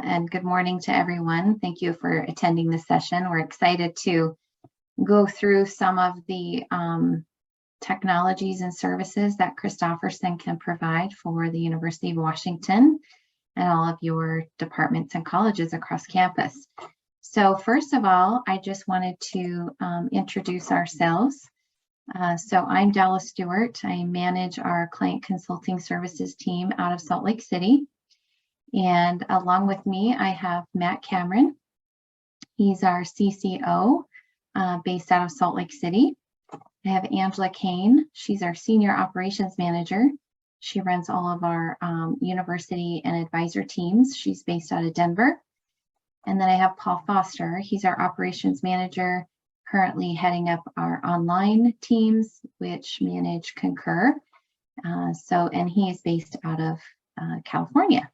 and good morning to everyone. Thank you for attending this session. We're excited to go through some of the technologies and services that Christopherson can provide for the University of Washington and all of your departments and colleges across campus. So first of all, I just wanted to introduce ourselves. So I'm Dallas Stewart. I manage our client consulting services team out of Salt Lake City. And along with me, I have Matt Cameron. He's our CCO based out of Salt Lake City. I have Angela Kane. She's our Senior Operations Manager. She runs all of our university and advisor teams. She's based out of Denver. And then I have Paul Foster. He's our Operations Manager, currently heading up our online teams, which manage Concur. And he is based out of California.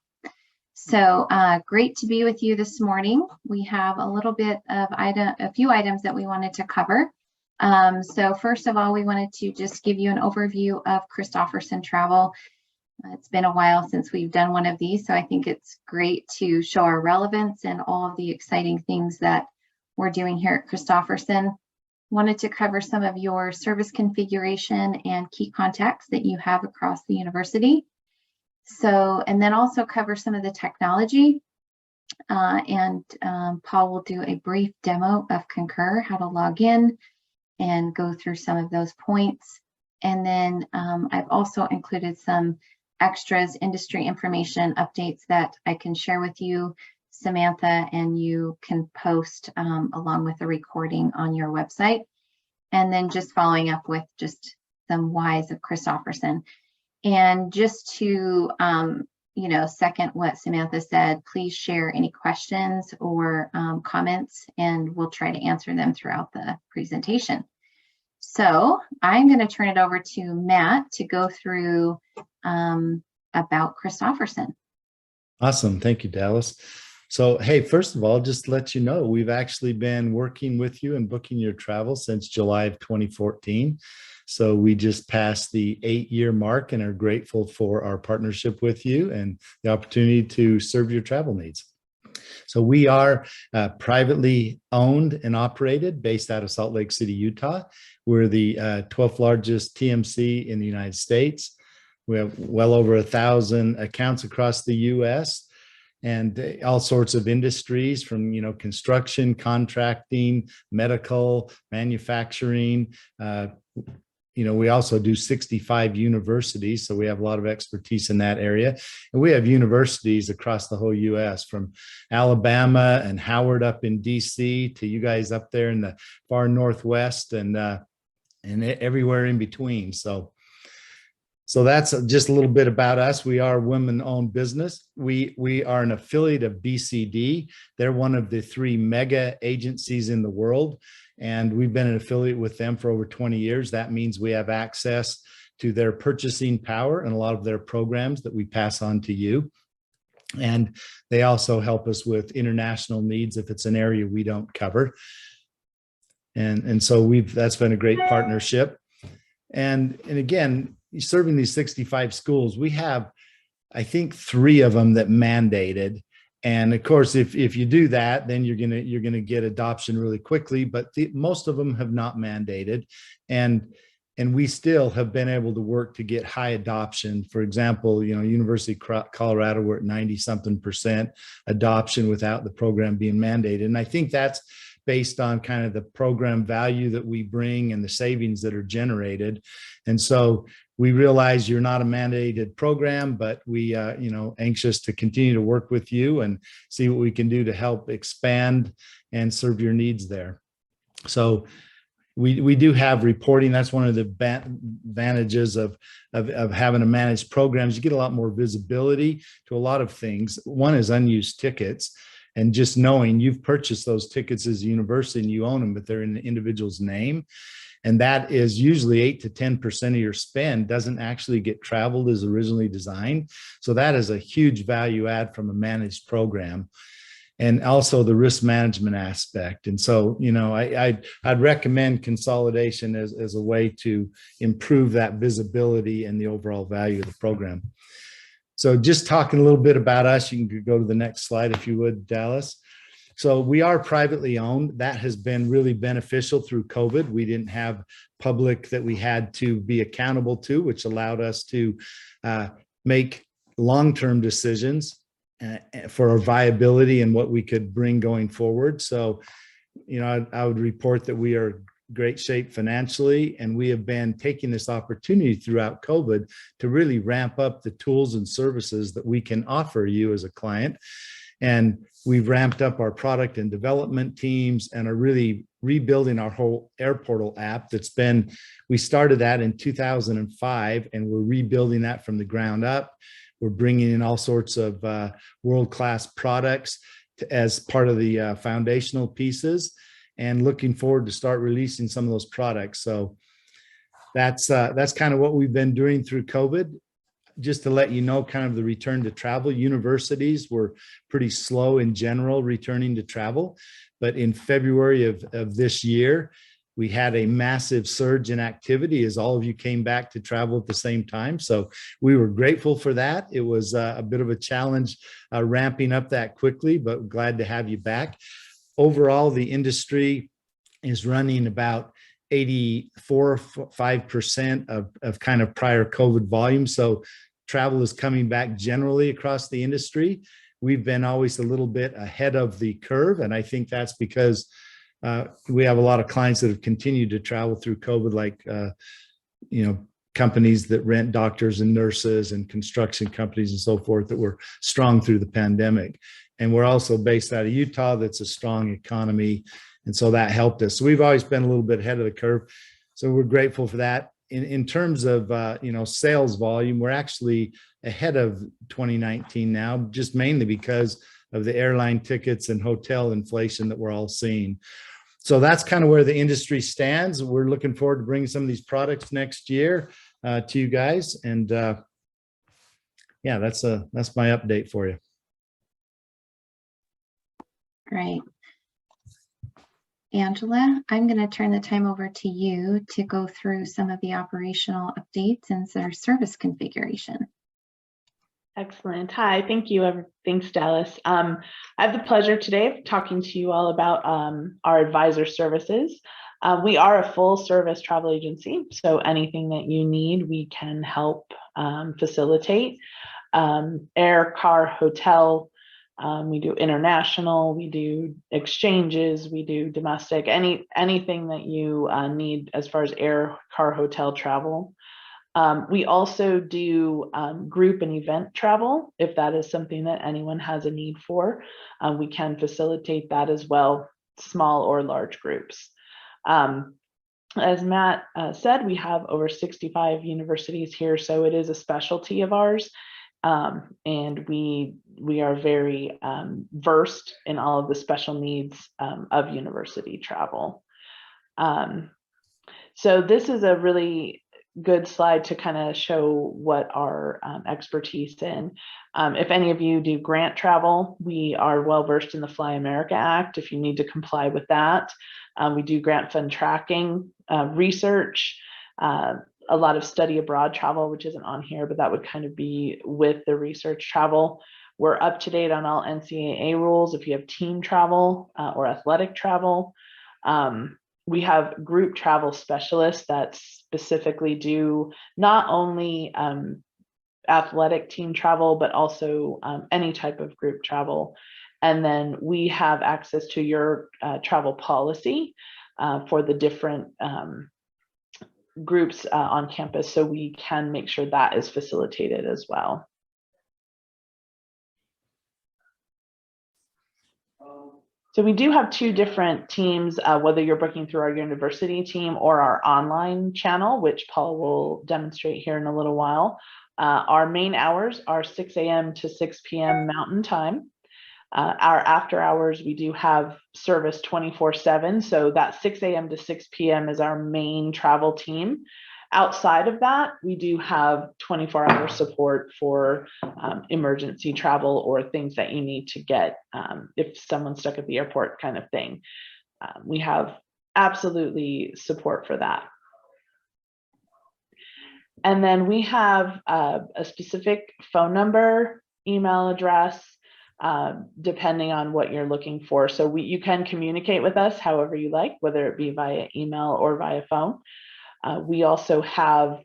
So great to be with you this morning. We have a little bit of a few items that we wanted to cover. So first of all, we wanted to just give you an overview of Christopherson Travel. It's been a while since we've done one of these, so I think it's great to show our relevance and all of the exciting things that we're doing here at Christopherson. Wanted to cover some of your service configuration and key contacts that you have across the university. So, and then also cover some of the technology. Paul will do a brief demo of Concur, how to log in and go through some of those points. And then I've also included some extras, industry information updates that I can share with you, Samantha, and you can post along with the recording on your website. And then just following up with just some whys of Christopherson. And just to, second what Samantha said, please share any questions or comments, and we'll try to answer them throughout the presentation. So I'm going to turn it over to Matt to go through about Christopherson. Awesome. Thank you, Dallas. So, hey, first of all, just to let you know, we've actually been working with you and booking your travel since July of 2014. So we just passed the 8-year mark and are grateful for our partnership with you and the opportunity to serve your travel needs. So we are privately owned and operated based out of Salt Lake City, Utah. We're the 12th largest TMC in the United States. We have well over 1,000 accounts across the U.S. and all sorts of industries from, construction, contracting, medical, manufacturing. We also do 65 universities, so we have a lot of expertise in that area. And we have universities across the whole U.S., from Alabama and Howard up in D.C. to you guys up there in the far Northwest and everywhere in between. So that's just a little bit about us. We are a women-owned business. We are an affiliate of BCD. They're one of the 3 mega agencies in the world, and we've been an affiliate with them for over 20 years. That means we have access to their purchasing power and a lot of their programs that we pass on to you. And they also help us with international needs if it's an area we don't cover. And so that's been a great partnership. And again, serving these 65 schools, we have, I think, 3 of them that mandated. And of course, if you do that, then you're gonna get adoption really quickly. But most of them have not mandated, and we still have been able to work to get high adoption. For example, University of Colorado, we're at 90-something% adoption without the program being mandated. And I think that's based on kind of the program value that we bring and the savings that are generated. And so we realize you're not a mandated program, but we anxious to continue to work with you and see what we can do to help expand and serve your needs there. So we do have reporting. That's one of the advantages of having a managed programs. You get a lot more visibility to a lot of things. One is unused tickets. And just knowing you've purchased those tickets as a university and you own them, but they're in the individual's name. And that is usually 8 to 10% of your spend doesn't actually get traveled as originally designed. So that is a huge value add from a managed program. And also the risk management aspect. And so, I'd recommend consolidation as a way to improve that visibility and the overall value of the program. So just talking a little bit about us, you can go to the next slide if you would, Dallas. So we are privately owned. That has been really beneficial through COVID. We didn't have public that we had to be accountable to, which allowed us to make long-term decisions for our viability and what we could bring going forward. So, you know, I would report that we are great shape financially, and we have been taking this opportunity throughout COVID to really ramp up the tools and services that we can offer you as a client. And we've ramped up our product and development teams and are really rebuilding our whole Air Portal app we started that in 2005, and we're rebuilding that from the ground up. We're bringing in all sorts of world-class products as part of the foundational pieces, and looking forward to start releasing some of those products. So that's kind of what we've been doing through COVID. Just to let you know, kind of the return to travel, universities were pretty slow in general returning to travel. But in February of this year, we had a massive surge in activity as all of you came back to travel at the same time. So we were grateful for that. It was a bit of a challenge ramping up that quickly, but glad to have you back. Overall, the industry is running about 84.5% of kind of prior COVID volume. So travel is coming back generally across the industry. We've been always a little bit ahead of the curve. And I think that's because we have a lot of clients that have continued to travel through COVID, like, you know, companies that rent doctors and nurses and construction companies and so forth that were strong through the pandemic. And we're also based out of Utah. That's a strong economy. And so that helped us. So we've always been a little bit ahead of the curve. So we're grateful for that. In terms of, you know, sales volume, we're actually ahead of 2019 now, just mainly because of the airline tickets and hotel inflation that we're all seeing. So that's kind of where the industry stands. We're looking forward to bringing some of these products next year to you guys. And yeah, that's my update for you. Great. Angela, I'm going to turn the time over to you to go through some of the operational updates and their service configuration. Excellent. Hi, thank you. Thanks, Dallas. I have the pleasure today of talking to you all about our advisor services. We are a full service travel agency, so anything that you need, we can help facilitate. Air, car, hotel, we do international, we do exchanges, we do domestic, anything that you need as far as air, car, hotel travel. We also do group and event travel. If that is something that anyone has a need for, we can facilitate that as well, small or large groups. As Matt said, we have over 65 universities here, so it is a specialty of ours. And we are very versed in all of the special needs of university travel. So this is a really good slide to kind of show what our expertise in. If any of you do grant travel, we are well versed in the Fly America Act if you need to comply with that. We do grant fund tracking, research, a lot of study abroad travel, which isn't on here, but that would kind of be with the research travel. We're up to date on all NCAA rules if you have team travel or athletic travel. We have group travel specialists that specifically do not only athletic team travel, but also any type of group travel. And then we have access to your travel policy for the different groups on campus, so we can make sure that is facilitated as well. So we do have two different teams, whether you're booking through our university team or our online channel, which Paul will demonstrate here in a little while. Our main hours are 6 a.m. to 6 p.m. Mountain Time. Our after hours, we do have service 24/7. So that 6 a.m. to 6 p.m. is our main travel team. Outside of that, we do have 24-hour support for emergency travel or things that you need to get if someone's stuck at the airport kind of thing. We have absolutely support for that. And then we have a specific phone number, email address, depending on what you're looking for. So you can communicate with us however you like, whether it be via email or via phone. We also have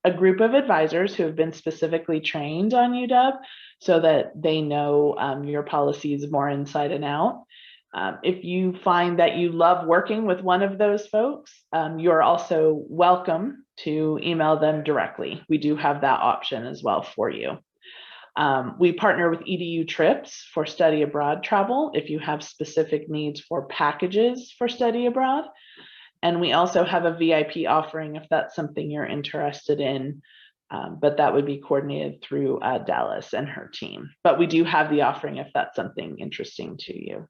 a group of advisors who have been specifically trained on UW so that they know your policies more inside and out. If you find that you love working with one of those folks, you're also welcome to email them directly. We do have that option as well for you. We partner with EDU Trips for study abroad travel if you have specific needs for packages for study abroad. And we also have a VIP offering if that's something you're interested in, but that would be coordinated through Dallas and her team. But we do have the offering if that's something interesting to you.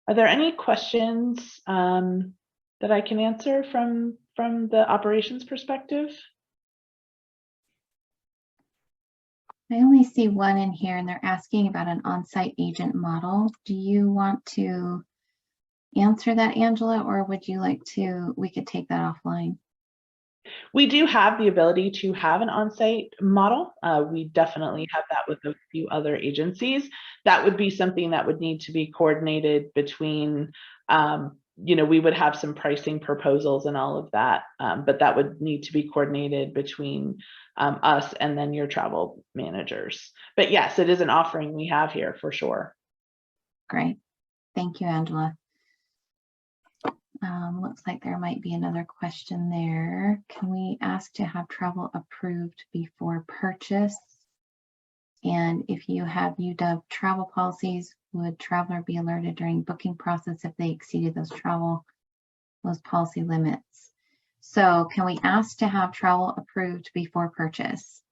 Are there any questions that I can answer from the operations perspective? I only see one in here, and they're asking about an on-site agent model. Do you want to answer that, Angela, or would you like to, we could take that offline? We do have the ability to have an on-site model. We definitely have that with a few other agencies. That would be something that would need to be coordinated between, we would have some pricing proposals and all of that, but that would need to be coordinated between us and then your travel managers. But yes, it is an offering we have here for sure. Great. Thank you, Angela. Looks like there might be another question there. Can we ask to have travel approved before purchase? And if you have UW travel policies, would traveler be alerted during booking process if they exceeded those policy limits? So can we ask to have travel approved before purchase?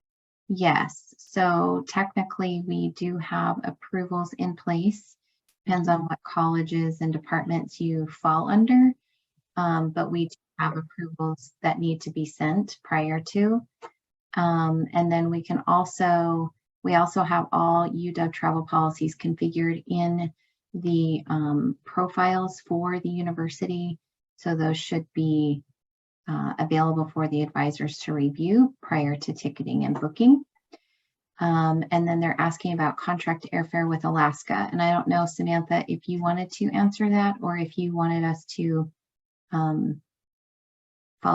Yes. So technically we do have approvals in place. Depends on what colleges and departments you fall under. But we do have approvals that need to be sent prior to. And then we also have all UW travel policies configured in the profiles for the university. So those should be available for the advisors to review prior to ticketing and booking. And then they're asking about contract airfare with Alaska. And I don't know, Samantha, if you wanted to answer that or if you wanted us to follow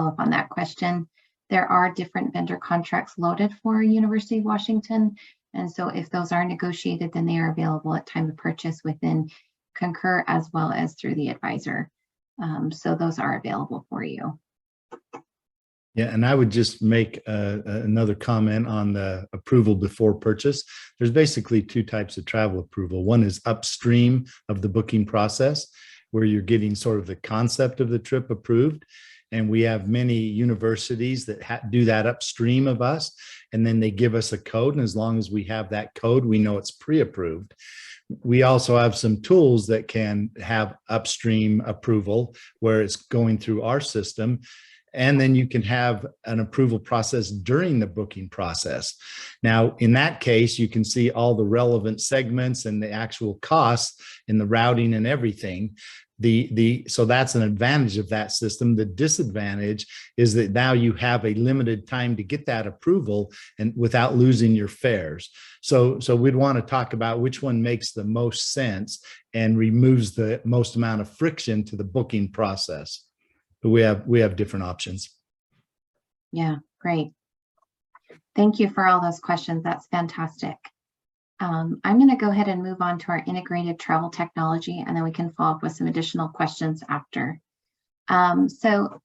up on that question. There are different vendor contracts loaded for University of Washington. And so if those are negotiated, then they are available at time of purchase within Concur as well as through the advisor. So those are available for you. Yeah, and I would just make another comment on the approval before purchase. There's basically two types of travel approval. One is upstream of the booking process, where you're getting sort of the concept of the trip approved. And we have many universities that do that upstream of us, and then they give us a code. And as long as we have that code, we know it's pre-approved. We also have some tools that can have upstream approval where it's going through our system. And then you can have an approval process during the booking process. Now, in that case, you can see all the relevant segments and the actual costs in the routing and everything. So that's an advantage of that system. The disadvantage is that now you have a limited time to get that approval and without losing your fares. So we'd want to talk about which one makes the most sense and removes the most amount of friction to the booking process. But we have different options. Yeah, great. Thank you for all those questions. That's fantastic. I'm going to go ahead and move on to our integrated travel technology, and then we can follow up with some additional questions after. So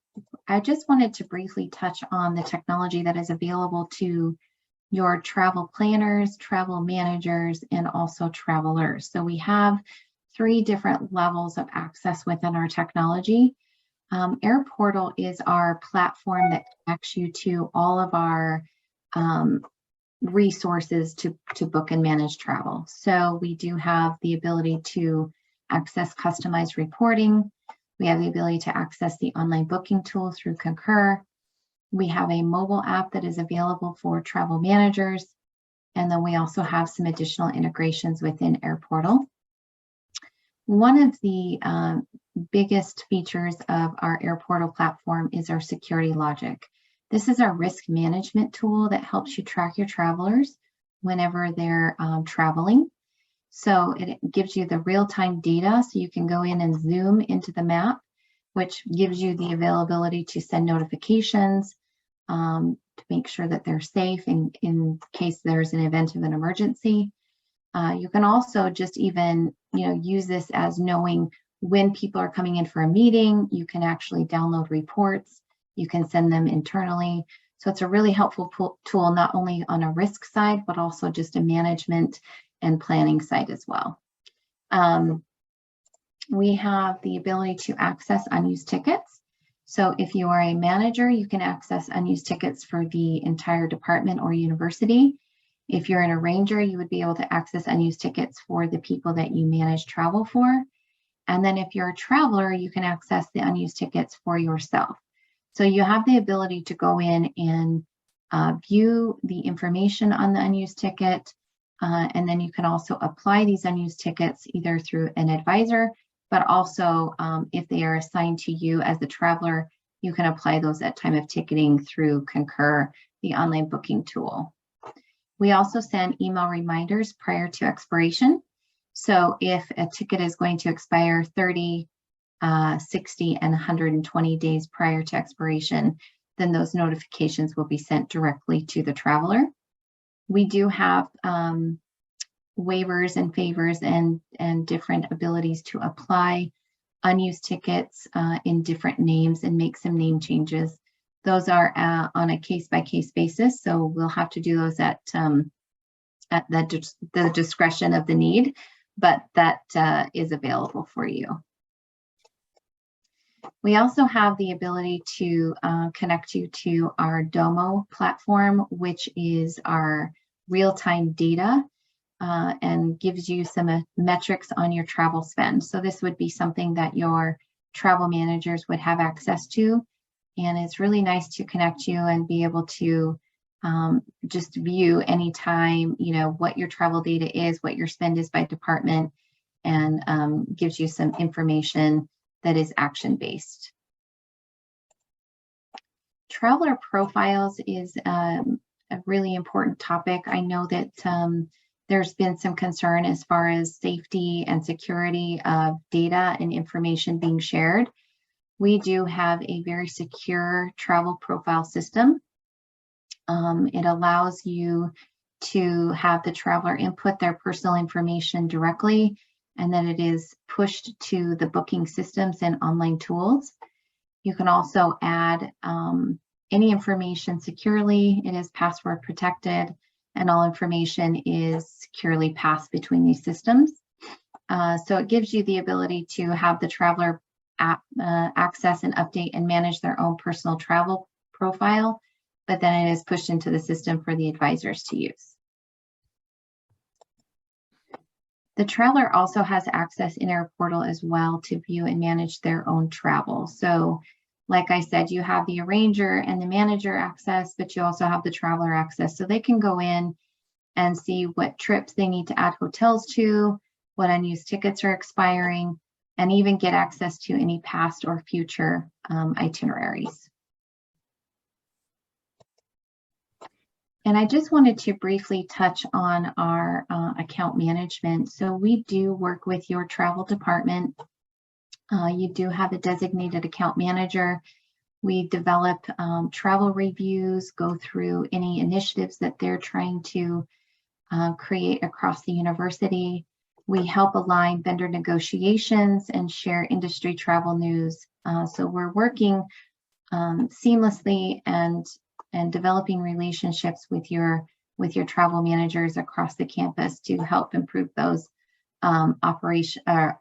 I just wanted to briefly touch on the technology that is available to your travel planners, travel managers, and also travelers. So we have 3 different levels of access within our technology. Air Portal is our platform that connects you to all of our resources to book and manage travel. So we do have the ability to access customized reporting. We have the ability to access the online booking tool through Concur. We have a mobile app that is available for travel managers. And then we also have some additional integrations within Air Portal. One of the biggest features of our Air Portal platform is our SECURITYLOGIC. This is our risk management tool that helps you track your travelers whenever they're traveling. So it gives you the real-time data, so you can go in and zoom into the map, which gives you the availability to send notifications to make sure that they're safe in case there's an event of an emergency. You can also just even, use this as knowing when people are coming in for a meeting. You can actually download reports. You can send them internally. So it's a really helpful tool, not only on a risk side, but also just a management and planning side as well. We have the ability to access unused tickets. So if you are a manager, you can access unused tickets for the entire department or university. If you're an arranger, you would be able to access unused tickets for the people that you manage travel for. And then if you're a traveler, you can access the unused tickets for yourself. So you have the ability to go in and view the information on the unused ticket. And then you can also apply these unused tickets either through an advisor, but also if they are assigned to you as the traveler, you can apply those at time of ticketing through Concur, the online booking tool. We also send email reminders prior to expiration. So if a ticket is going to expire 30, 60, and 120 days prior to expiration, then those notifications will be sent directly to the traveler. We do have waivers and favors and different abilities to apply unused tickets in different names and make some name changes. Those are on a case-by-case basis, so we'll have to do those at the discretion of the need, but that is available for you. We also have the ability to connect you to our Domo platform, which is our real-time data and gives you some metrics on your travel spend. So this would be something that your travel managers would have access to. And it's really nice to connect you and be able to just view anytime, what your travel data is, what your spend is by department, and gives you some information that is action-based. Traveler profiles is a really important topic. I know that there's been some concern as far as safety and security of data and information being shared. We do have a very secure travel profile system. It allows you to have the traveler input their personal information directly, and then it is pushed to the booking systems and online tools. You can also add any information securely. It is password protected, and all information is securely passed between these systems. So it gives you the ability to have the traveler access and update and manage their own personal travel profile, but then it is pushed into the system for the advisors to use. The traveler also has access in Air Portal as well to view and manage their own travel. So like I said, you have the arranger and the manager access, but you also have the traveler access. So they can go in and see what trips they need to add hotels to, what unused tickets are expiring, and even get access to any past or future itineraries. And I just wanted to briefly touch on our account management. So we do work with your travel department. You do have a designated account manager. We develop travel reviews, go through any initiatives that they're trying to create across the university. We help align vendor negotiations and share industry travel news. So we're working seamlessly and developing relationships with your travel managers across the campus to help improve those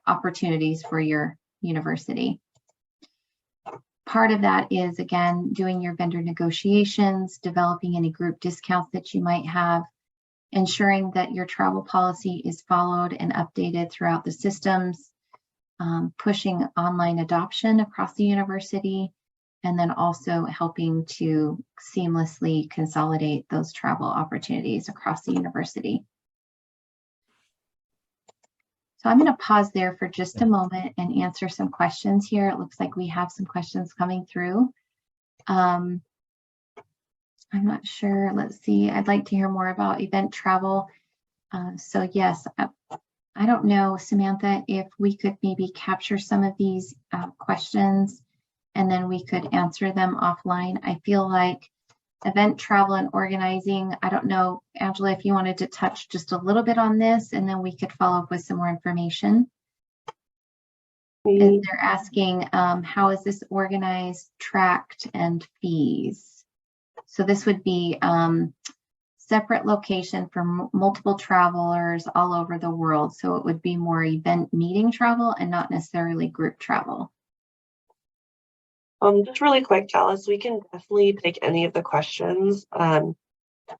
opportunities for your university. Part of that is, again, doing your vendor negotiations, developing any group discounts that you might have, ensuring that your travel policy is followed and updated throughout the systems, pushing online adoption across the university, and then also helping to seamlessly consolidate those travel opportunities across the university. So I'm going to pause there for just a moment and answer some questions here. It looks like we have some questions coming through. I'm not sure. Let's see. I'd like to hear more about event travel. So yes, I don't know, Samantha, if we could maybe capture some of these questions and then we could answer them offline. I feel like event travel and organizing, I don't know, Angela, if you wanted to touch just a little bit on this and then we could follow up with some more information. They're asking, how is this organized, tracked, and fees? So this would be separate location for multiple travelers all over the world. So it would be more event meeting travel and not necessarily group travel. Just really quick, Dallas, we can definitely take any of the questions,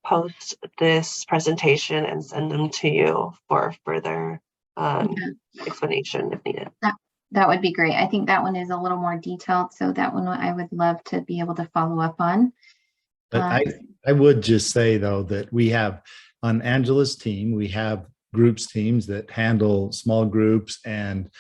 post this presentation and send them to you for further explanation if needed. That would be great. I think that one is a little more detailed. So that one I would love to be able to follow up on. But I would just say, though, that we have on Angela's team, we have groups teams that handle small groups and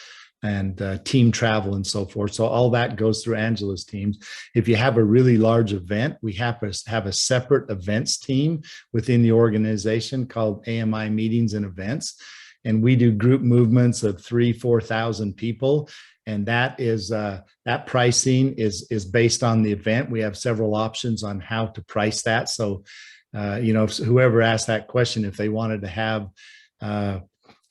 team travel and so forth. So all that goes through Angela's teams. If you have a really large event, we have a separate events team within the organization called AMI Meetings and Events. And we do group movements of 3,000-4,000 people. And that is that pricing is based on the event. We have several options on how to price that. So, you know, if whoever asked that question, if they wanted to have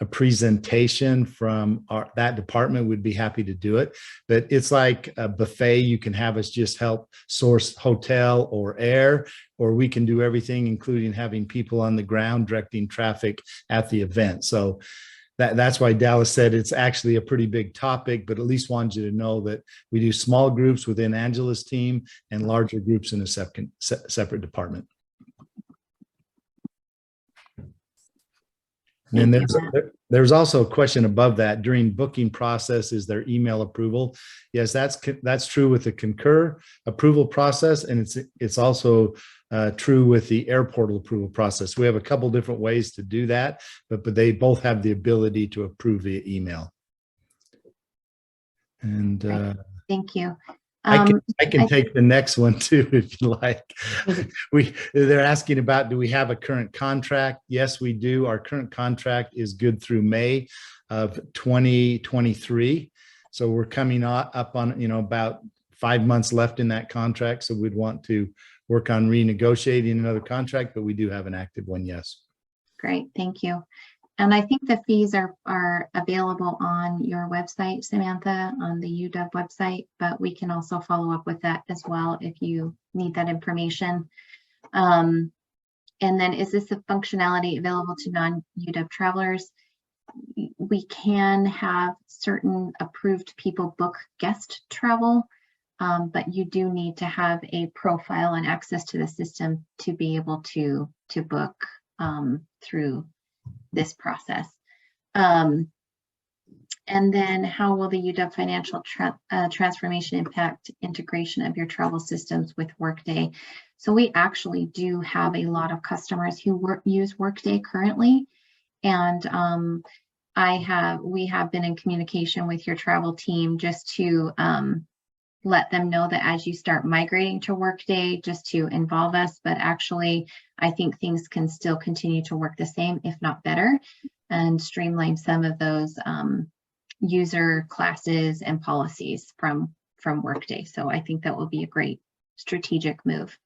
a presentation from that department, would be happy to do it. But it's like a buffet. You can have us just help source hotel or air, or we can do everything, including having people on the ground directing traffic at the event. So that's why Dallas said it's actually a pretty big topic, but at least wanted you to know that we do small groups within Angela's team and larger groups in a separate department. And then there's also a question above that. During booking process, is there email approval? Yes, that's true with the Concur approval process, and it's also true with the Air Portal approval process. We have a couple different ways to do that, but they both have the ability to approve via email. And thank you. I can take the next one too, if you like. They're asking about, do we have a current contract? Yes, we do. Our current contract is good through May of 2023. So we're coming up on, you know, about 5 months left in that contract. So we'd want to work on renegotiating another contract, but we do have an active one. Yes. Great. Thank you. And I think the fees are available on your website, Samantha, on the UW website, but we can also follow up with that as well if you need that information. And then is this a functionality available to non-UW travelers? We can have certain approved people book guest travel, but you do need to have a profile and access to the system to be able to book through this process. And then how will the UW financial transformation impact integration of your travel systems with Workday? So we actually do have a lot of customers who use Workday currently. And we have been in communication with your travel team just to let them know that as you start migrating to Workday, just to involve us, but actually I think things can still continue to work the same, if not better, and streamline some of those user classes and policies from Workday. So I think that will be a great strategic move.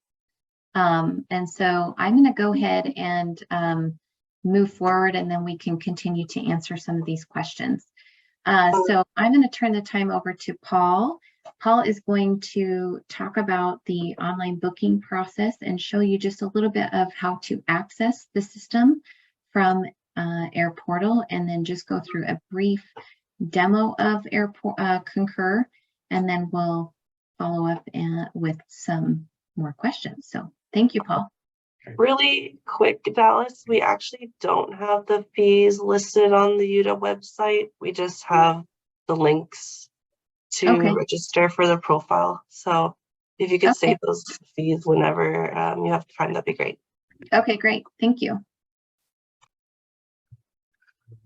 And so I'm going to go ahead and move forward, and then we can continue to answer some of these questions. So I'm going to turn the time over to Paul. Paul is going to talk about the online booking process and show you just a little bit of how to access the system from Air Portal, and then just go through a brief demo of Concur, and then we'll follow up with some more questions. So thank you, Paul. Really quick, Dallas, we actually don't have the fees listed on the UW website. We just have the links to register for the profile. So if you could save those fees whenever you have time, that'd be great. Okay, great. Thank you.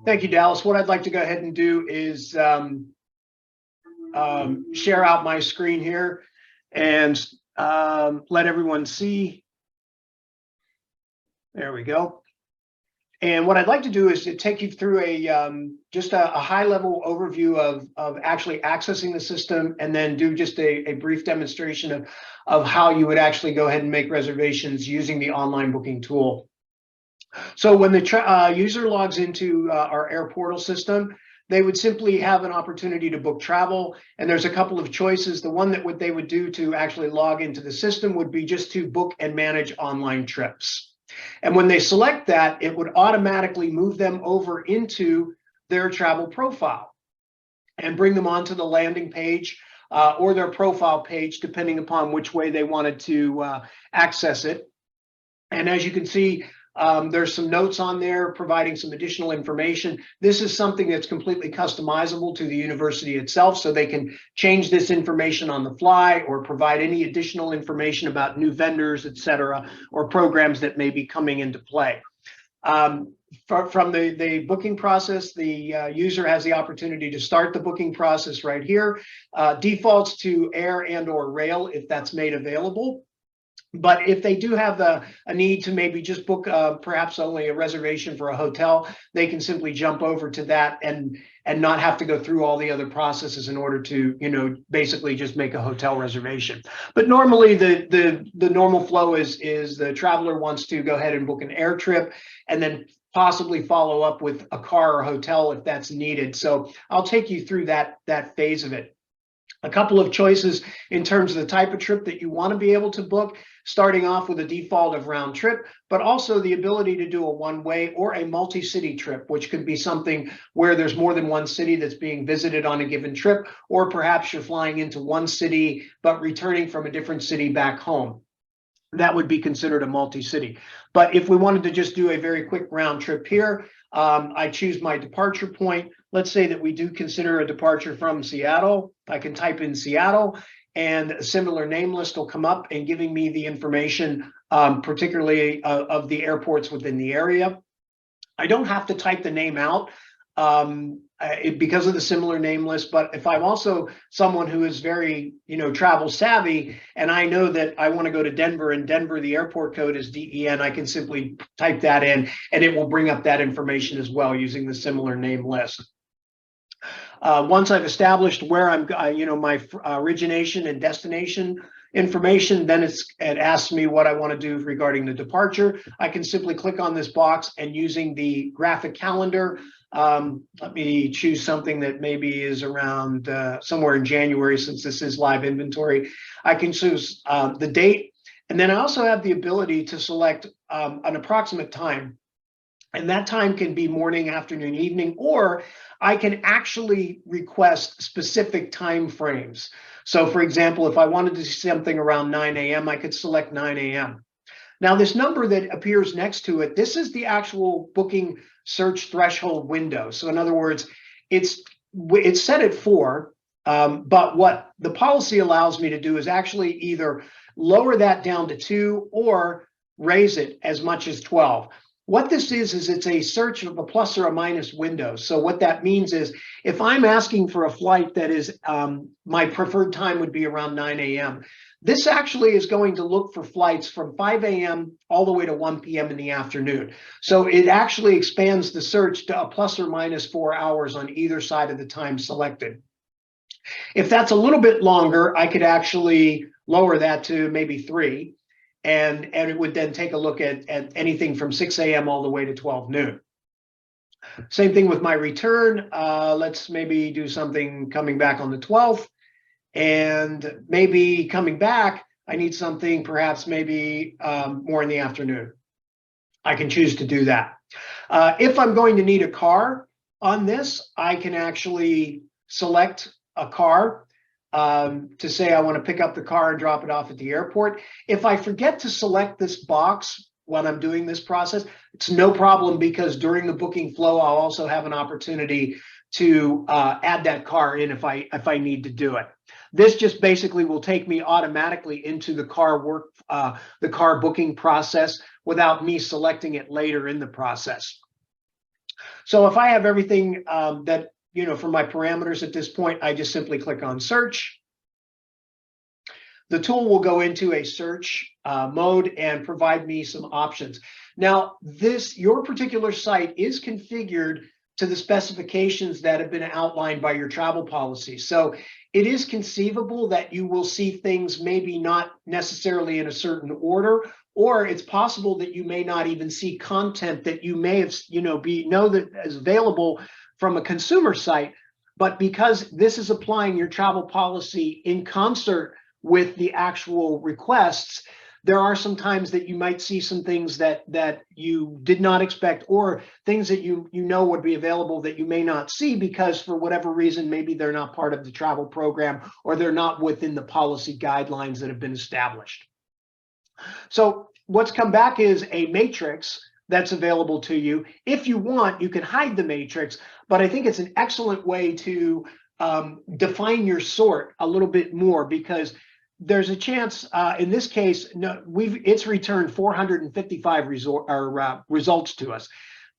Thank you, Dallas. What I'd like to go ahead and do is share out my screen here and let everyone see. There we go. And what I'd like to do is to take you through just a high-level overview of actually accessing the system, and then do just a brief demonstration of how you would actually go ahead and make reservations using the online booking tool. So when the user logs into our air portal system, they would simply have an opportunity to book travel, and there's a couple of choices. The one that they would do to actually log into the system would be just to book and manage online trips. And when they select that, it would automatically move them over into their travel profile and bring them onto the landing page or their profile page, depending upon which way they wanted to access it. And as you can see, there's some notes on there providing some additional information. This is something that's completely customizable to the university itself, so they can change this information on the fly or provide any additional information about new vendors, et cetera, or programs that may be coming into play. From the booking process, the user has the opportunity to start the booking process right here. Defaults to air and or rail if that's made available. But if they do have a need to maybe just book perhaps only a reservation for a hotel, they can simply jump over to that and not have to go through all the other processes in order to, you know, basically just make a hotel reservation. But normally the normal flow is the traveler wants to go ahead and book an air trip and then possibly follow up with a car or hotel if that's needed. So I'll take you through that phase of it. A couple of choices in terms of the type of trip that you want to be able to book, starting off with a default of round trip, but also the ability to do a one-way or a multi-city trip, which could be something where there's more than one city that's being visited on a given trip, or perhaps you're flying into one city but returning from a different city back home. That would be considered a multi-city. But if we wanted to just do a very quick round trip here, I choose my departure point. Let's say that we do consider a departure from Seattle. I can type in Seattle and a similar name list will come up and giving me the information, particularly of the airports within the area. I don't have to type the name out because of the similar name list, but if I'm also someone who is very, you know, travel savvy, and I know that I want to go to Denver, and Denver, the airport code is DEN, I can simply type that in and it will bring up that information as well using the similar name list. Once I've established where I'm, you know, my origination and destination information, then it asks me what I want to do regarding the departure. I can simply click on this box, and using the graphic calendar, let me choose something that maybe is around somewhere in January, since this is live inventory. I can choose the date, and then I also have the ability to select an approximate time. And that time can be morning, afternoon, evening, or I can actually request specific time frames. So for example, if I wanted to see something around 9 a.m., I could select 9 a.m. Now this number that appears next to it, this is the actual booking search threshold window. So in other words, it's set at 4, but what the policy allows me to do is actually either lower that down to 2 or raise it as much as 12. What this is it's a search of a plus or a minus window. So what that means is if I'm asking for a flight that is, my preferred time would be around 9 a.m., this actually is going to look for flights from 5 a.m. all the way to 1 p.m. in the afternoon. So it actually expands the search to a plus or minus 4 hours on either side of the time selected. If that's a little bit longer, I could actually lower that to maybe 3. And it would then take a look at anything from 6 a.m. all the way to 12 noon. Same thing with my return. Let's maybe do something coming back on the 12th. And maybe coming back, I need something perhaps maybe more in the afternoon. I can choose to do that. If I'm going to need a car on this, I can actually select a car. To say I want to pick up the car and drop it off at the airport. If I forget to select this box when I'm doing this process, it's no problem, because during the booking flow, I'll also have an opportunity to add that car in if I need to do it. This just basically will take me automatically into the car booking process without me selecting it later in the process. So if I have everything that, for my parameters at this point, I just simply click on search. The tool will go into a search mode and provide me some options. Now, your particular site is configured to the specifications that have been outlined by your travel policy. So it is conceivable that you will see things maybe not necessarily in a certain order, or it's possible that you may not even see content that you may have, know that is available from a consumer site. But because this is applying your travel policy in concert with the actual requests, there are some times that you might see some things that you did not expect, or things that you know would be available that you may not see because for whatever reason, maybe they're not part of the travel program or they're not within the policy guidelines that have been established. So what's come back is a matrix that's available to you. If you want, you can hide the matrix, but I think it's an excellent way to define your sort a little bit more, because there's a chance, in this case, it's returned 455 results to us.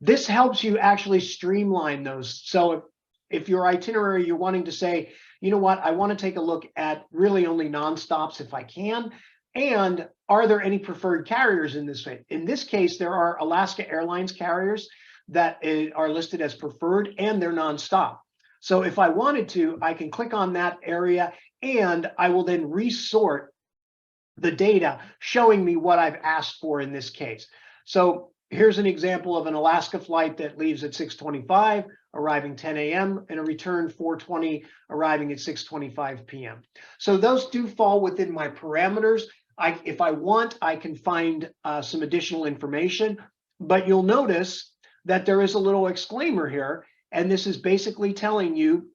This helps you actually streamline those. So if your itinerary, you're wanting to say, you know what, I want to take a look at really only nonstops if I can, and are there any preferred carriers in this way? In this case, there are Alaska Airlines carriers that are listed as preferred, and they're nonstop. So if I wanted to, I can click on that area and I will then resort the data showing me what I've asked for in this case. So here's an example of an Alaska flight that leaves at 6:25, arriving 10 a.m. and a return 4:20, arriving at 6:25 p.m. So those do fall within my parameters. If I want, I can find some additional information, but you'll notice that there is a little exclaimer here. And this is basically telling you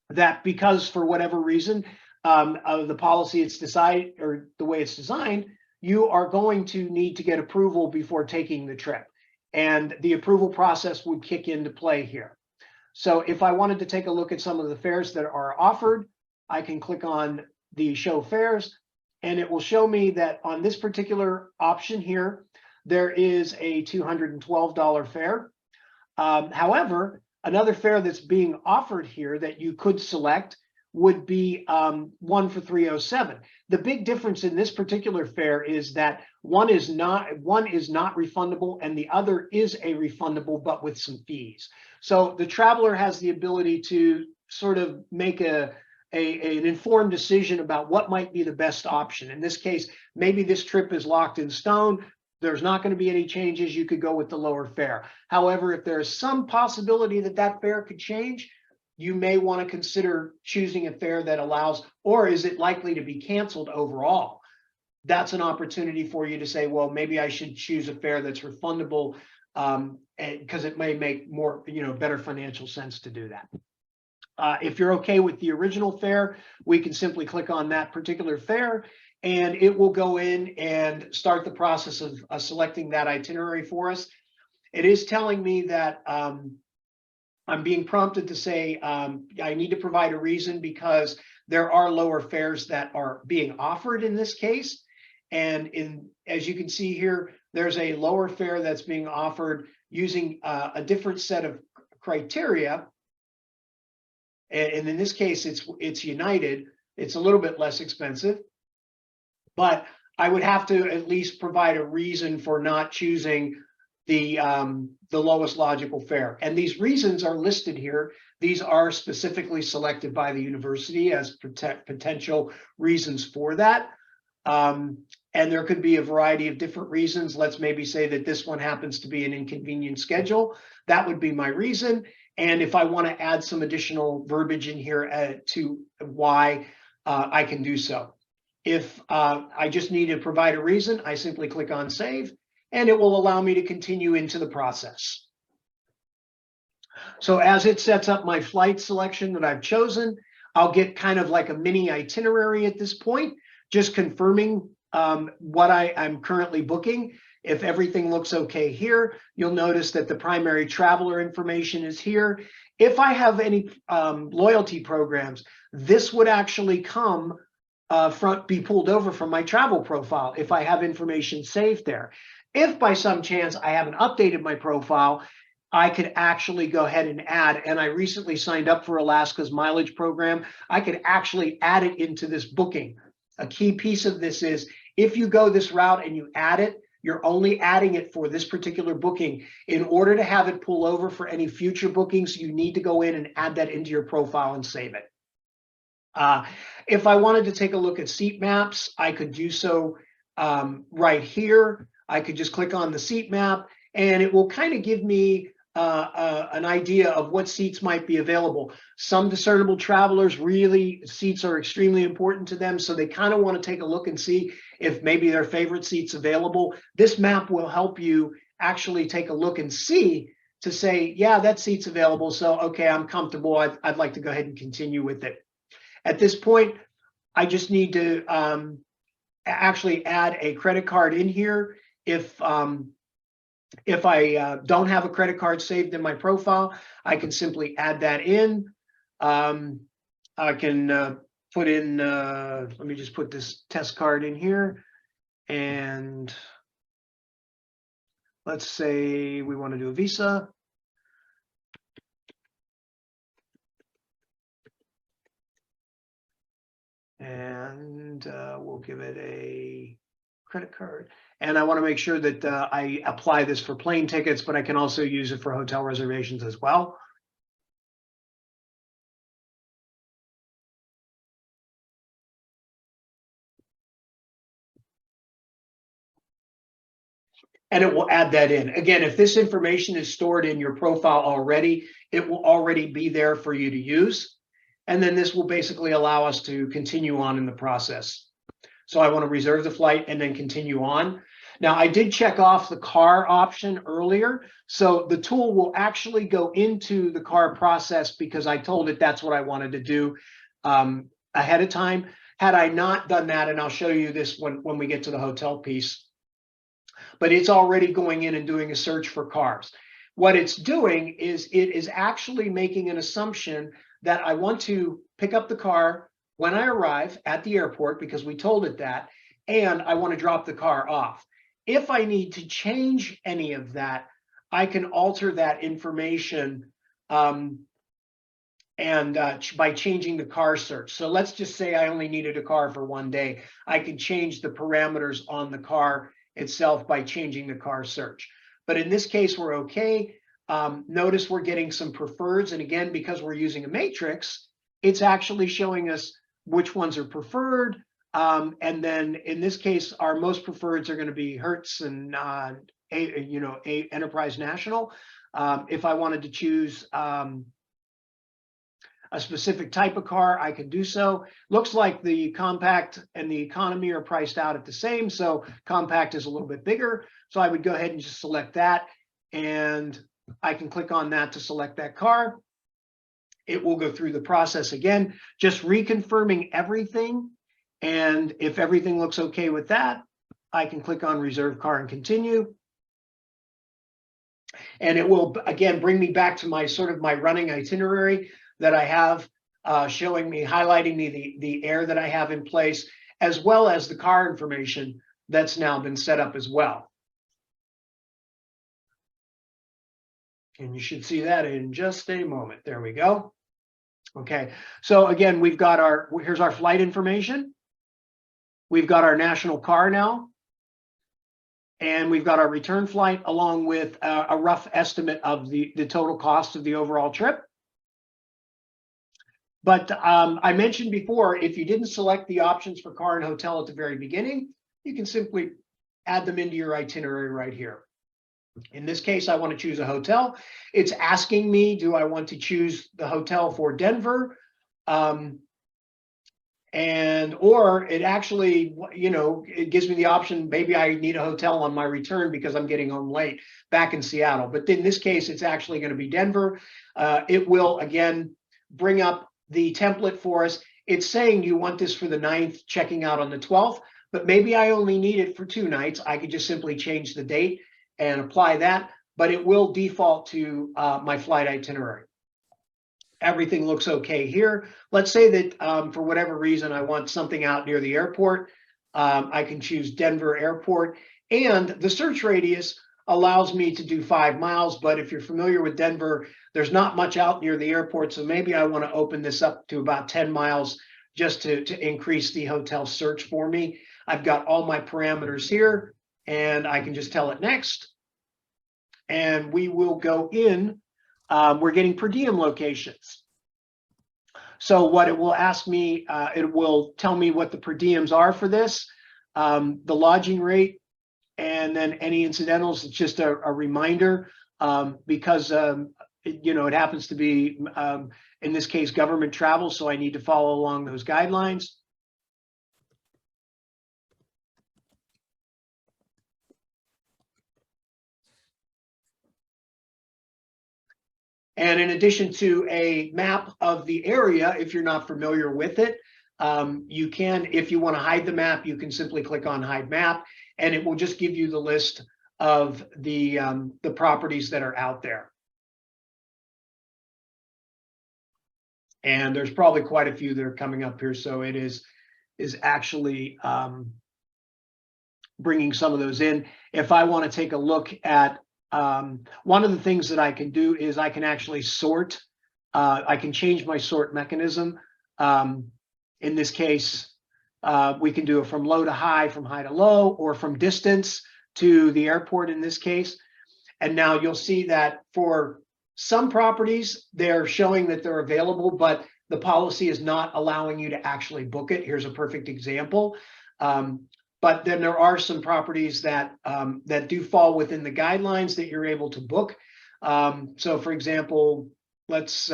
that because for whatever reason of the policy it's decided, or the way it's designed, you are going to need to get approval before taking the trip. And the approval process would kick into play here. So if I wanted to take a look at some of the fares that are offered, I can click on the show fares, and it will show me that on this particular option here, there is a $212 fare. However, another fare that's being offered here that you could select would be one for $307. The big difference in this particular fare is that one is not refundable and the other is a refundable, but with some fees. So the traveler has the ability to sort of make an informed decision about what might be the best option. In this case, maybe this trip is locked in stone. There's not going to be any changes. You could go with the lower fare. However, if there's some possibility that that fare could change, you may want to consider choosing a fare that allows, or is it likely to be canceled overall? That's an opportunity for you to say, well, maybe I should choose a fare that's refundable because it may make more, better financial sense to do that. If you're okay with the original fare, we can simply click on that particular fare, and it will go in and start the process of selecting that itinerary for us. It is telling me that I'm being prompted to say I need to provide a reason because there are lower fares that are being offered in this case. And as you can see here, there's a lower fare that's being offered using a different set of criteria. And in this case, it's United. It's a little bit less expensive. But I would have to at least provide a reason for not choosing the lowest logical fare. And these reasons are listed here. These are specifically selected by the university as potential reasons for that. And there could be a variety of different reasons. Let's maybe say that this one happens to be an inconvenient schedule. That would be my reason. And if I want to add some additional verbiage in here to why I can do so. If I just need to provide a reason, I simply click on save, and it will allow me to continue into the process. So as it sets up my flight selection that I've chosen, I'll get kind of like a mini itinerary at this point, just confirming what I'm currently booking. If everything looks okay here, you'll notice that the primary traveler information is here. If I have any loyalty programs, this would actually come be pulled over from my travel profile if I have information saved there. If by some chance I haven't updated my profile, I could actually go ahead and add, and I recently signed up for Alaska's mileage program. I could actually add it into this booking. A key piece of this is if you go this route and you add it, you're only adding it for this particular booking. In order to have it pull over for any future bookings, you need to go in and add that into your profile and save it. If I wanted to take a look at seat maps, I could do so right here. I could just click on the seat map and it will kind of give me an idea of what seats might be available. Some discernible travelers, really seats are extremely important to them, so they kind of want to take a look and see if maybe their favorite seat's available. This map will help you actually take a look and see to say, yeah, that seat's available, so okay, I'm comfortable. I'd like to go ahead and continue with it. At this point, I just need to actually add a credit card in here. If I don't have a credit card saved in my profile, I can simply add that in. I can put in, let me just put this test card in here. And let's say we want to do a Visa. And we'll give it a credit card. And I want to make sure that I apply this for plane tickets, but I can also use it for hotel reservations as well. And it will add that in. Again, if this information is stored in your profile already, it will already be there for you to use. And then this will basically allow us to continue on in the process. So I want to reserve the flight and then continue on. Now, I did check off the car option earlier. So the tool will actually go into the car process because I told it that's what I wanted to do ahead of time. Had I not done that, and I'll show you this when we get to the hotel piece, but it's already going in and doing a search for cars. What it's doing is it is actually making an assumption that I want to pick up the car when I arrive at the airport because we told it that, and I want to drop the car off. If I need to change any of that, I can alter that information by changing the car search. So let's just say I only needed a car for one day. I can change the parameters on the car itself by changing the car search. But in this case, we're okay. Notice we're getting some preferreds. And again, because we're using a matrix, it's actually showing us which ones are preferred. And then in this case, our most preferreds are going to be Hertz and Enterprise National. If I wanted to choose a specific type of car, I can do so. Looks like the compact and the economy are priced out at the same, so compact is a little bit bigger. So I would go ahead and just select that, and I can click on that to select that car. It will go through the process again, just reconfirming everything. And if everything looks okay with that, I can click on reserve car and continue. And it will, again, bring me back to my my running itinerary that I have, showing me, highlighting me the air that I have in place, as well as the car information that's now been set up as well. And you should see that in just a moment. There we go. Okay, so again, we've got here's our flight information. We've got our national car now. And we've got our return flight along with a rough estimate of the total cost of the overall trip. But I mentioned before, if you didn't select the options for car and hotel at the very beginning, you can simply add them into your itinerary right here. In this case, I want to choose a hotel. It's asking me, do I want to choose the hotel for Denver? Or it actually, it gives me the option, maybe I need a hotel on my return because I'm getting home late back in Seattle. But in this case, it's actually going to be Denver. It will, again, bring up the template for us. It's saying you want this for the 9th, checking out on the 12th, but maybe I only need it for 2 nights. I could just simply change the date and apply that, but it will default to my flight itinerary. Everything looks okay here. Let's say that for whatever reason, I want something out near the airport. I can choose Denver Airport, and the search radius allows me to do 5 miles, but if you're familiar with Denver, there's not much out near the airport. So maybe I want to open this up to about 10 miles just to increase the hotel search for me. I've got all my parameters here and I can just tell it next. And we will go in, we're getting per diem locations. So what it will ask me, it will tell me what the per diems are for this, the lodging rate, and then any incidentals. It's just a reminder because it happens to be, in this case, government travel. So I need to follow along those guidelines. And in addition to a map of the area, if you're not familiar with it, you can, if you want to hide the map, you can simply click on hide map, and it will just give you the list of the properties that are out there. And there's probably quite a few that are coming up here. So it is actually bringing some of those in. If I want to take a look at one of the things that I can do is I can actually sort. I can change my sort mechanism. In this case, we can do it from low to high, from high to low, or from distance to the airport in this case. And now you'll see that for some properties, they're showing that they're available, but the policy is not allowing you to actually book it. Here's a perfect example. But then there are some properties that that do fall within the guidelines that you're able to book. So for example, let's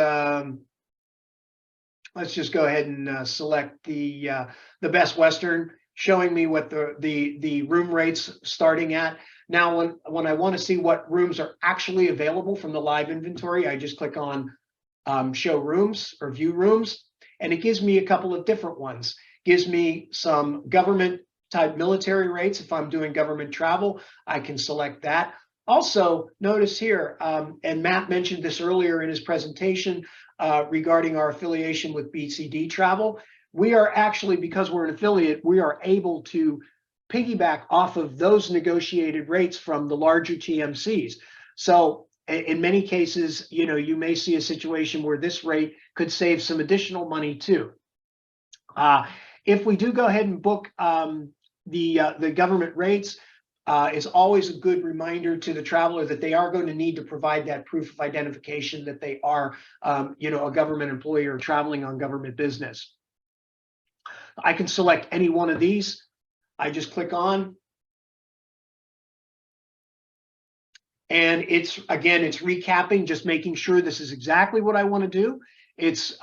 just go ahead and select the Best Western, showing me what the room rates starting at. Now, when I want to see what rooms are actually available from the live inventory, I just click on show rooms or view rooms, and it gives me a couple of different ones. Gives me some government type military rates. If I'm doing government travel, I can select that. Also, notice here, and Matt mentioned this earlier in his presentation regarding our affiliation with BCD Travel. We are actually, because we're an affiliate, we are able to piggyback off of those negotiated rates from the larger TMCs. So in many cases, you may see a situation where this rate could save some additional money too. If we do go ahead and book the government rates, is always a good reminder to the traveler that they are going to need to provide that proof of identification that they are, a government employee or traveling on government business. I can select any one of these. I just click on, and it's recapping, just making sure this is exactly what I want to do. It's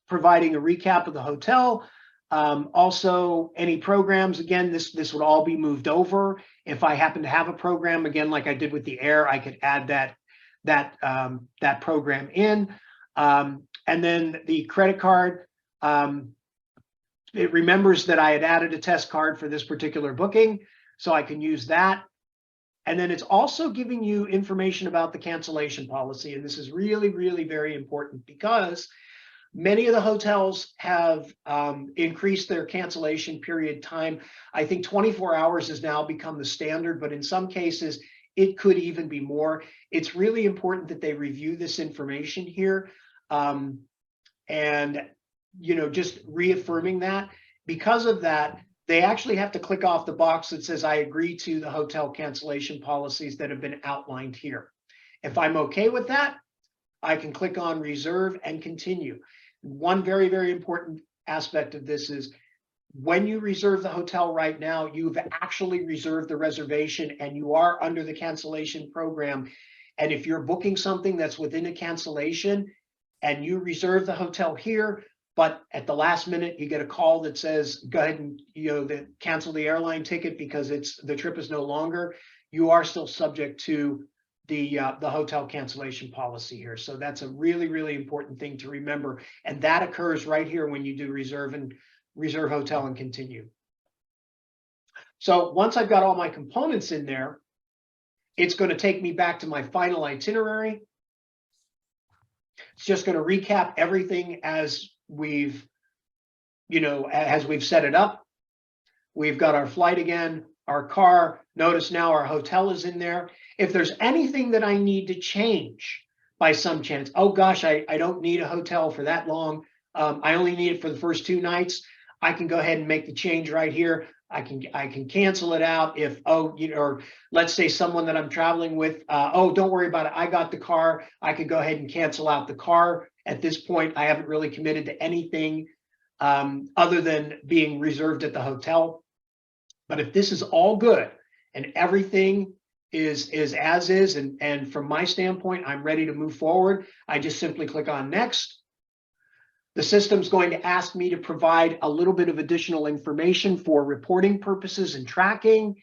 providing a recap of the hotel. Also, any programs, again, this would all be moved over. If I happen to have a program, again, like I did with the air, I could add that program in. And then the credit card, it remembers that I had added a test card for this particular booking, so I can use that. And then it's also giving you information about the cancellation policy. And this is really, really very important because many of the hotels have increased their cancellation period time. I think 24 hours has now become the standard, but in some cases, it could even be more. It's really important that they review this information here. And, just reaffirming that. Because of that, they actually have to click off the box that says, I agree to the hotel cancellation policies that have been outlined here. If I'm okay with that, I can click on reserve and continue. One very, very important aspect of this is when you reserve the hotel right now, you've actually reserved the reservation and you are under the cancellation program. And if you're booking something that's within a cancellation and you reserve the hotel here, but at the last minute you get a call that says, go ahead and cancel the airline ticket because the trip is no longer, you are still subject to the hotel cancellation policy here. So that's a really, really important thing to remember. And that occurs right here when you do reserve hotel and continue. So once I've got all my components in there, it's going to take me back to my final itinerary. It's just going to recap everything as we've set it up. We've got our flight again, our car. Notice now our hotel is in there. If there's anything that I need to change by some chance, oh gosh, I don't need a hotel for that long. I only need it for the first 2 nights. I can go ahead and make the change right here. I can cancel it out if, or let's say someone that I'm traveling with, oh, don't worry about it. I got the car. I could go ahead and cancel out the car. At this point, I haven't really committed to anything other than being reserved at the hotel. But if this is all good and everything is as is, and from my standpoint, I'm ready to move forward, I just simply click on next. The system's going to ask me to provide a little bit of additional information for reporting purposes and tracking.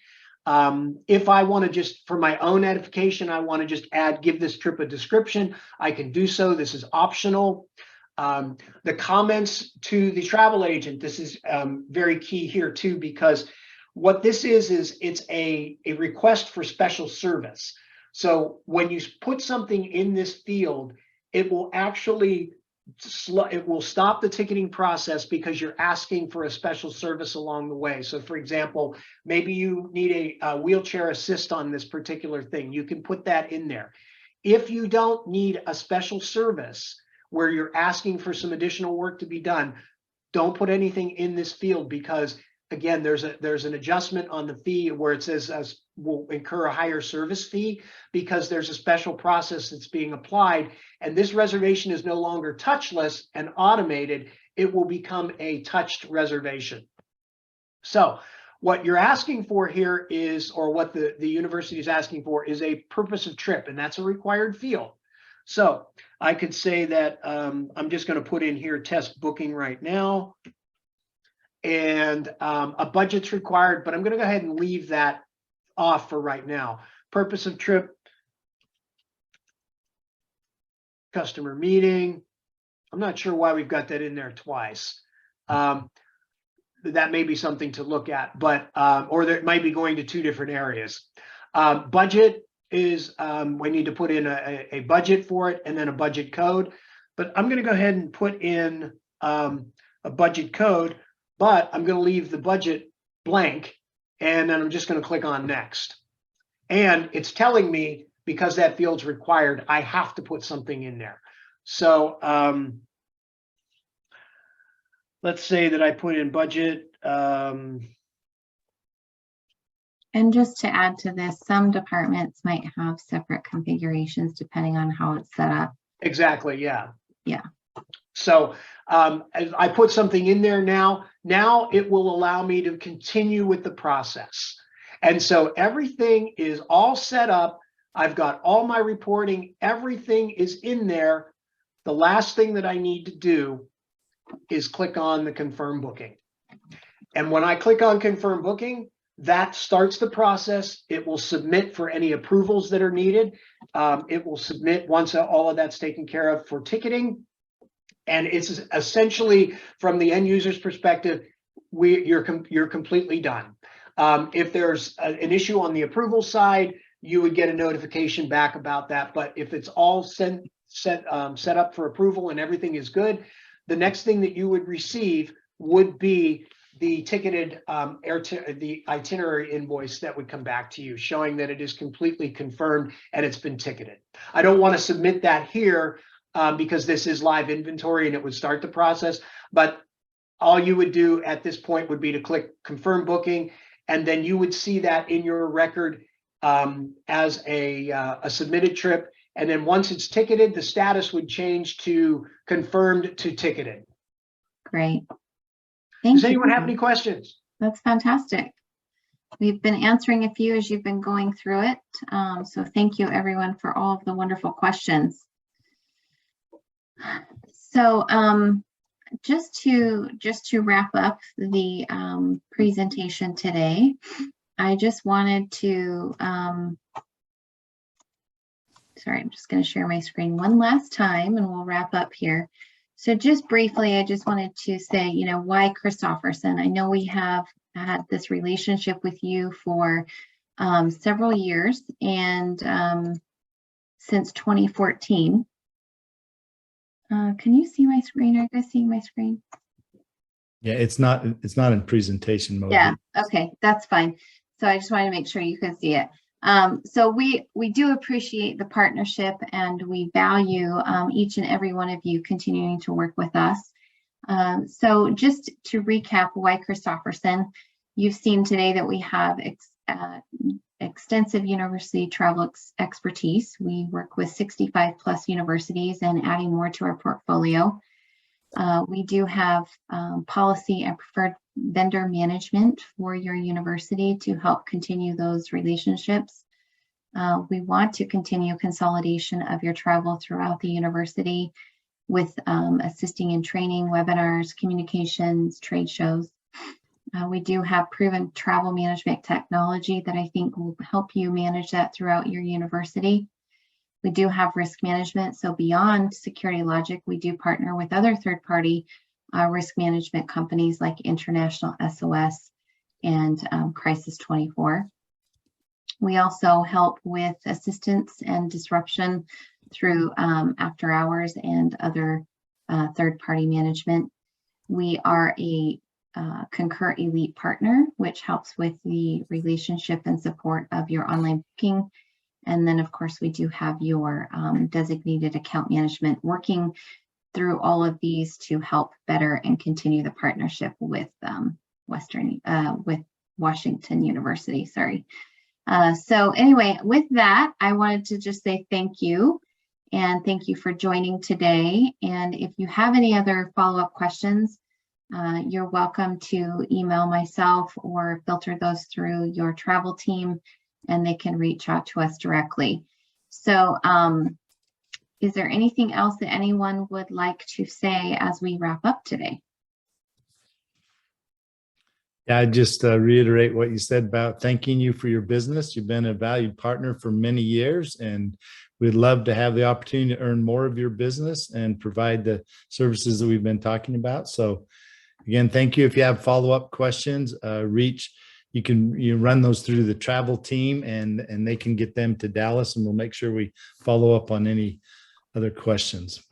If I want to just, for my own edification, I want to just give this trip a description, I can do so. This is optional. The comments to the travel agent, this is very key here too, because what this is it's a request for special service. So when you put something in this field, it will actually stop the ticketing process because you're asking for a special service along the way. So for example, maybe you need a wheelchair assist on this particular thing. You can put that in there. If you don't need a special service where you're asking for some additional work to be done, don't put anything in this field, because again, there's an adjustment on the fee where it says will incur a higher service fee because there's a special process that's being applied, and this reservation is no longer touchless and automated. It will become a touched reservation. So what you're asking for here is, or what the university is asking for, is a purpose of trip, and that's a required field. So I could say that I'm just going to put in here test booking right now. And a budget's required, but I'm going to go ahead and leave that off for right now. Purpose of trip, customer meeting. I'm not sure why we've got that in there twice. That may be something to look at, but or there might be going to 2 different areas. Budget is we need to put in a budget for it, and then a budget code. But I'm going to go ahead and put in a budget code. But I'm going to leave the budget blank, and then I'm just going to click on next. And it's telling me, because that field's required, I have to put something in there. So let's say that I put in budget. And just to add to this, some departments might have separate configurations depending on how it's set up. Exactly, yeah. Yeah. So I put something in there now. Now it will allow me to continue with the process. And so everything is all set up. I've got all my reporting. Everything is in there. The last thing that I need to do is click on the confirm booking. And when I click on confirm booking, that starts the process. It will submit for any approvals that are needed. It will submit once all of that's taken care of for ticketing. And it's essentially, from the end user's perspective, you're completely done. If there's an issue on the approval side, you would get a notification back about that. But if it's all set up for approval and everything is good, the next thing that you would receive would be the ticketed the itinerary invoice that would come back to you, showing that it is completely confirmed and it's been ticketed. I don't want to submit that here because this is live inventory and it would start the process. But all you would do at this point would be to click confirm booking, and then you would see that in your record as a submitted trip. And then once it's ticketed, the status would change to confirmed to ticketed. Great. Thank you. Does anyone have any questions? That's fantastic. We've been answering a few as you've been going through it. So thank you everyone for all of the wonderful questions. So just to wrap up the presentation today, I just wanted to, sorry, I'm just going to share my screen one last time and we'll wrap up here. So just briefly, I just wanted to say, you know, why Christopherson? I know we have had this relationship with you for several years, and since 2014. Can you see my screen? Are you guys seeing my screen? Yeah, it's not in presentation mode. Yeah, okay, that's fine. So I just wanted to make sure you could see it. So we do appreciate the partnership, and we value each and every one of you continuing to work with us. So just to recap why Christopherson, you've seen today that we have extensive university travel expertise. We work with 65 plus universities and adding more to our portfolio. We do have policy and preferred vendor management for your university to help continue those relationships. We want to continue consolidation of your travel throughout the university with assisting in training, webinars, communications, trade shows. We do have proven travel management technology that I think will help you manage that throughout your university. We do have risk management. So beyond SECURITYLOGIC, we do partner with other third-party risk management companies like International SOS and Crisis 24. We also help with assistance and disruption through after hours and other third-party management. We are a Concur Elite partner, which helps with the relationship and support of your online booking. And then, of course, we do have your designated account management working through all of these to help better and continue the partnership with Washington University. Sorry. So anyway, with that, I wanted to just say thank you, and thank you for joining today. And if you have any other follow-up questions, you're welcome to email myself or filter those through your travel team, and they can reach out to us directly. So is there anything else that anyone would like to say as we wrap up today? Yeah, I just reiterate what you said about thanking you for your business. You've been a valued partner for many years, and we'd love to have the opportunity to earn more of your business and provide the services that we've been talking about. So again, thank you. If you have follow-up questions, you can run those through the travel team, and they can get them to Dallas, and we'll make sure we follow up on any other questions.